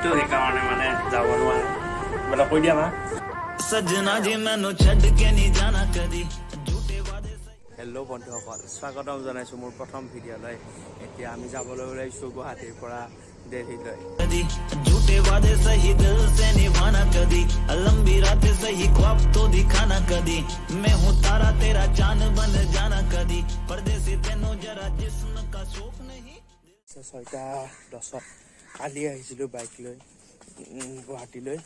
তো সেইকাৰণে মানে যাব নোৱাৰে মানে কৈ দিয়া মা सजना जी मैनू छड़ के नहीं जाना कदी झूठे वादे হেল্ল' বন্ধুসকল স্বাগতম জনাইছোঁ মোৰ প্ৰথম ভিডিঅ'লৈ এতিয়া আমি যাবলৈ ওলাইছোঁ গুৱাহাটীৰ পৰা দিল্লীলৈ कदी झूठे वादे सही दिल से निभाना कदी लंबी रातें सही ख्वाब तो दिखाना कदी मैं हूँ तारा तेरा चांद बन जाना कदी परदेसी तेनों जरा जिस्म का शौक नहीं 6:10 কালি আহিছিলোঁ বাইক লৈ গুৱাহাটীলৈ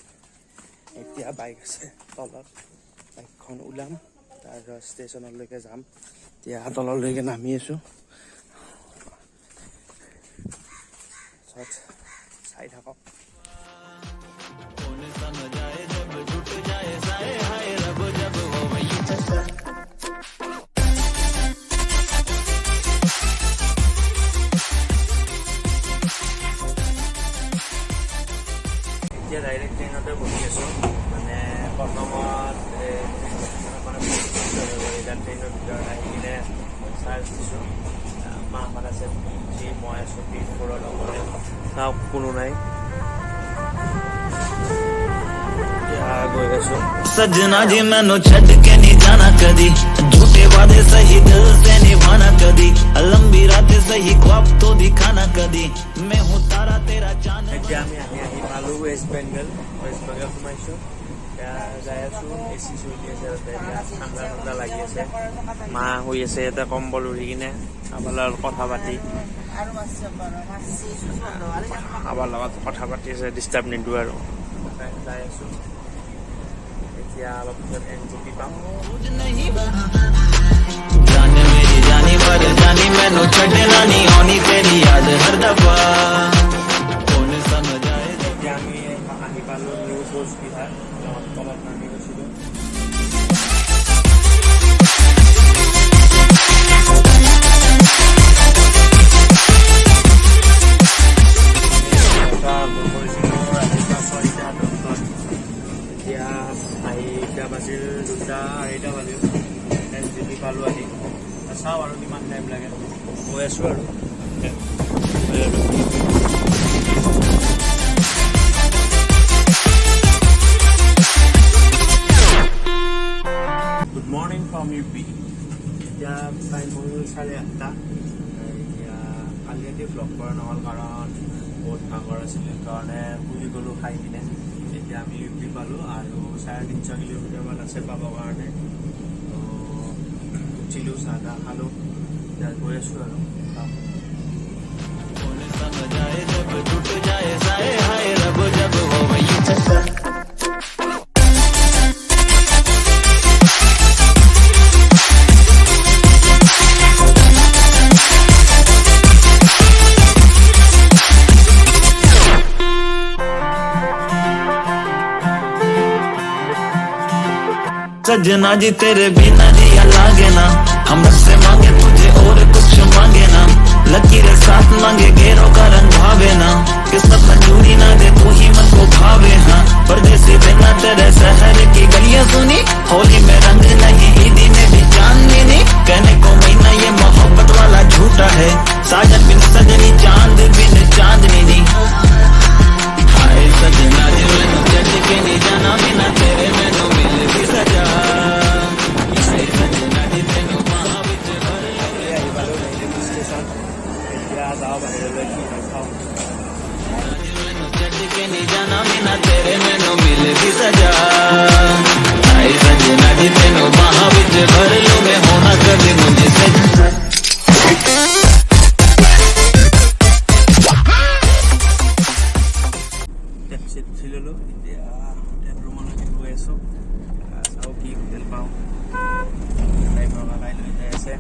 এতিয়া বাইক আছে তলত বাইকখন ওলাম তাৰপিছত ষ্টেচনলৈকে যাম এতিয়া তললৈকে নামি আছোঁ চাই থাকক এতিয়া ডাইৰেক্ট ট্ৰেইনতে বহি আছোঁ মানে প্ৰথমত এতিয়া ট্ৰেইনৰ ভিতৰত আহি কিনে চাৰ্জ দিছোঁ মাহঁত আছে যি মই আছোঁ P4 লগতে চাওক কোনো নাই গৈ আছোঁ सजना जी मैनू छड़ के नहीं जाना कदी झूठे वादे सही दिल से निभाना कदी लंबी रातें सही ख्वाब तो दिखाना कदी मैं हूँ तारा तेरा चांद এতিয়া আমি আহি পালোঁ ৱেষ্ট বেংগল সোমাইছোঁ এতিয়া যাই আছোঁ AC চলি আছে তাতে এতিয়া ঠাণ্ডা ঠাণ্ডা লাগি আছে মা শুই আছে ইয়াতে কম্বল উৰি কিনে কাৰোবাৰ লগত কথা পাতি কাৰোবাৰ লগত কথা পাতি আছে ডিষ্টাৰ্ব নিদিওঁ আৰু যাই আছোঁ এতিয়া অলপ পিছত NJP পাম जाने मेरी जानी पर जानी मैनू छड़ना नहीं आनी तेरी याद हर दफा कौन समझाए এতিয়া আমি আহি পালোঁ নিউ কোচ বিহাৰ তলত নামি গৈছিলোঁ এতিয়া আঢ়ৈটা বাজিল 2:30 বাজিল NJP পালোঁ আহি চাওঁ আৰু কিমান টাইম লাগে গৈ আছোঁ আৰু গুড মৰ্ণিং ফ্ৰম UP এতিয়া টাইম হ'ল 8:30 এতিয়া কালি ৰাতি ভ্লগ কৰা নহ'ল কাৰণ বহুত ভাগৰ আছিলে সেইকাৰণে শুই গ'লোঁ খাই কিনে এতিয়া আমি UP পালোঁ আৰু 350 কিলোমিটাৰমান আছে পাবৰ কাৰণে তো উঠিলোঁ চাহ তাহ খালোঁ এতিয়া গৈ আছোঁ আৰু कौन समझाए जब टूट जाए साए हाय रब जब हो वही सजना जी तेरे बिना जिया लागे ना हम से मांगे तुझे और कुछ मांगे ना लकीरें साथ मांगे घेरों का रंग भावे ना किस्मत मंजूरी ना दे तू ही मन को भावे हाँ परदेसी बिना तेरे शहर की गलियां सुनी होली में रंग नहीं ईदी में भी चांदनी नहीं कहने को महीना ये मोहब्बत वाला झूठा है साजन बिन सजनी चांद बिन चांदनी नहीं हाय सजना जी मैनू छड़ के नहीं जाना बिना तेरे मैनू मिल भी सजा हाय सजना जी तेनू बाहां विच भर আহি পালোঁ ষ্টেচন এতিয়া যাওঁ বাহিৰলৈ কি হয় চাওঁ मैनू छड़ के नहीं जाना बिना तेरे मैनू मिल भी सजा हाय सजना जी तेनू बाहां विच भर लूं मैं होना कभी मुझसे টেক্সিত উঠি ল'লোঁ এতিয়া হোটেল ৰুমলৈকে গৈ আছোঁ চাওঁ কি হোটেল পাওঁ ড্ৰাইভাৰ কাকাই লৈ যাই আছে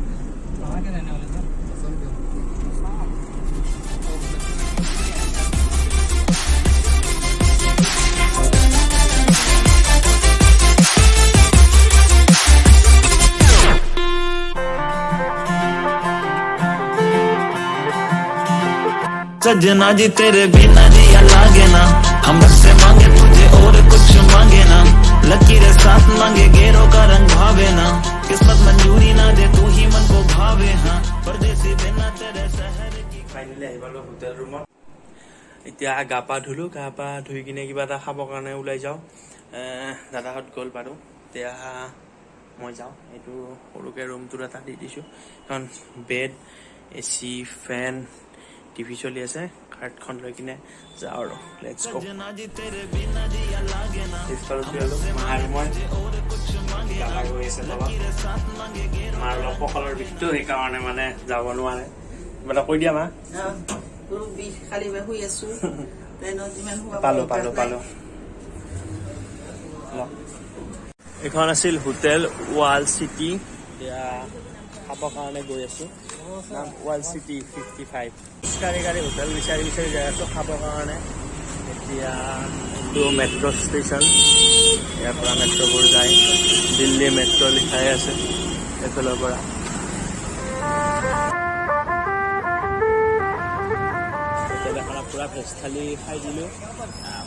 सजना जी तेरे बिना जिया लागे ना हम से मांगे तुझे और कुछ मांगे ना लकीरें साथ मांगे घेरों का रंग भावे ना किस्मत मंजूरी ना दे तू ही मन को भावे हाँ परदेसी बिना तेरे शहर की ফাইনেলি আহি পালোঁ হোটেল ৰুমত এতিয়া গা পা ধুলো, গা পা ধুই কিনে কিবা এটা খাবৰ কাৰণে ওলাই যাওঁ। দাদাহঁত গ'ল বাৰু, এতিয়া মই যাওঁ। এইটো সৰুকৈ ৰুমটোৰ এটা দি দিছোঁ, কাৰণ বেড, AC, ফেন, TV চলি আছে। কাৰ্ডখন লৈ কিনে যাওঁ আৰু লেটছ গো। মাৰ অলপ কঁকালৰ বিষটো, সেইকাৰণে মানে যাব নোৱাৰে। কিবা এটা কৈ দিয়া মা। পালো। এইখন আছিল হোটেল ৱাল চিটি। এতিয়া খাবৰ কাৰণে গৈ আছো। নাম ৱাল চিটি 55। গাড়ী হোটেল বিচাৰি যাই আছো খাবৰ কাৰণে। এতিয়া এইটো মেট্ৰ' ষ্টেচন, ইয়াৰ পৰা মেট্ৰ'বোৰ যায়। দিল্লী মেট্ৰ' লিখাই আছে এইফালৰ পৰা। পুৰা ভেজ থালি খাই দিলোঁ,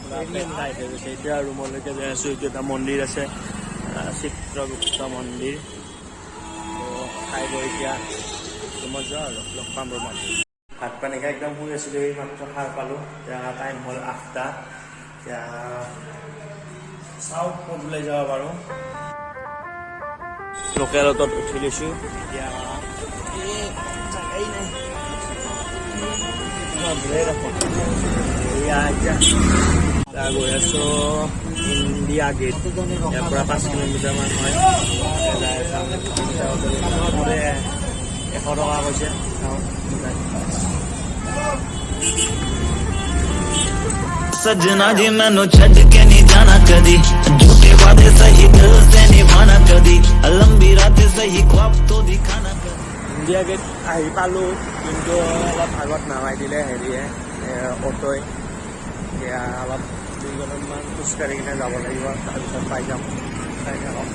পুৰা পেট টাইট হৈ গৈছে। এতিয়া ৰুমলৈকে যাই আছোঁ। এইটো এটা মন্দিৰ আছে, চিত্ৰগুপ্ত মন্দিৰ। খাই বৈ এতিয়া ৰুমত যাওঁ আৰু লগ পাম ৰুমত। ভাত পানী খাই একদম শুই আছিলোঁ, এই মাত্ৰ সাৰ পালোঁ। এতিয়া টাইম হ'ল 8টা। এতিয়া চাওঁ ক'ত ওলাই যাব পাৰোঁ। লোকেল অটত উঠি লৈছোঁ। এতিয়া গৈ আছো ইণ্ডিয়া গেট। ইয়াৰ পৰা 5 কিলোমিটাৰ মান হয়। 100 টকা কৈছে। सजना जी मैनू छड़ के नहीं जाना कदी, झूठे वादे सही दिल से निभाना कदी, लंबी रातें सही ख्वाब तो दिखाना कदी। ইণ্ডিয়া গেট আহি পালোঁ, কিন্তু অলপ আগত নামাই দিলে হেৰিয়ে অ'টই। এতিয়া অলপ 2 কিলোমিটাৰমান খোজকাঢ়ি কিনে যাব লাগিব, তাৰপিছত পাই যাম। চাই থাকক।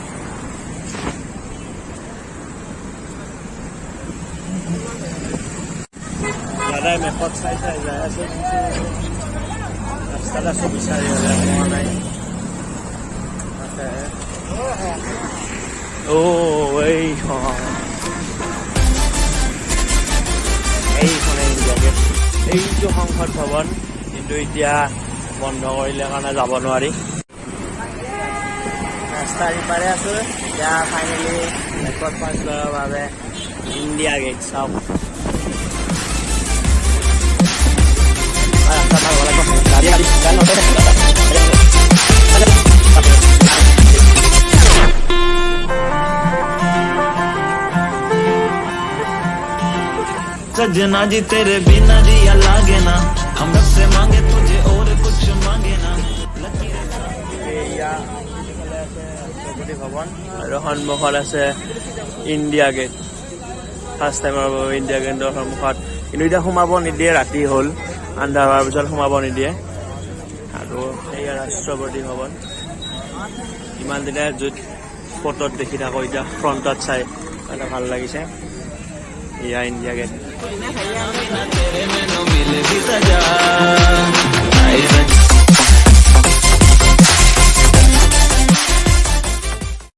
দাদাই মেপত চাই যাই আছে, কিন্তু ৰাস্তাত আছোঁ বিচাৰি পোৱা নাই। এইখনে ইণ্ডিয়া গেট। এইটো সংসদ ভৱন, কিন্তু এতিয়া বন্ধ কৰিলে কাৰণে যাব নোৱাৰি। ৰাস্তাৰ ইপাৰে আছোঁ। এতিয়া ফাইনেলি ব্ৰেকফাষ্ট কৰাৰ বাবে ইণ্ডিয়া গেট চাওক। सजना जी तेरे बिना जिया लागे ना, हम रब से मांगे तुझे और कुछ मांगे ना। ৰাষ্ট্ৰপতি ভৱন আৰু সন্মুখত আছে ইণ্ডিয়া গেট। ফাৰ্ষ্ট টাইমৰ বাবে ইণ্ডিয়া গেটৰ সন্মুখত, কিন্তু এতিয়া সোমাব নিদিয়ে, ৰাতি হ'ল। আন্ধাৰ হোৱাৰ পিছত সোমাব নিদিয়ে। আৰু সেয়া ৰাষ্ট্ৰপতি ভৱন। ইমান দিনে য'ত ফটোত দেখি থাকোঁ, এতিয়া ফ্ৰণ্টত চাই এটা ভাল লাগিছে। এয়া ইণ্ডিয়া গেট।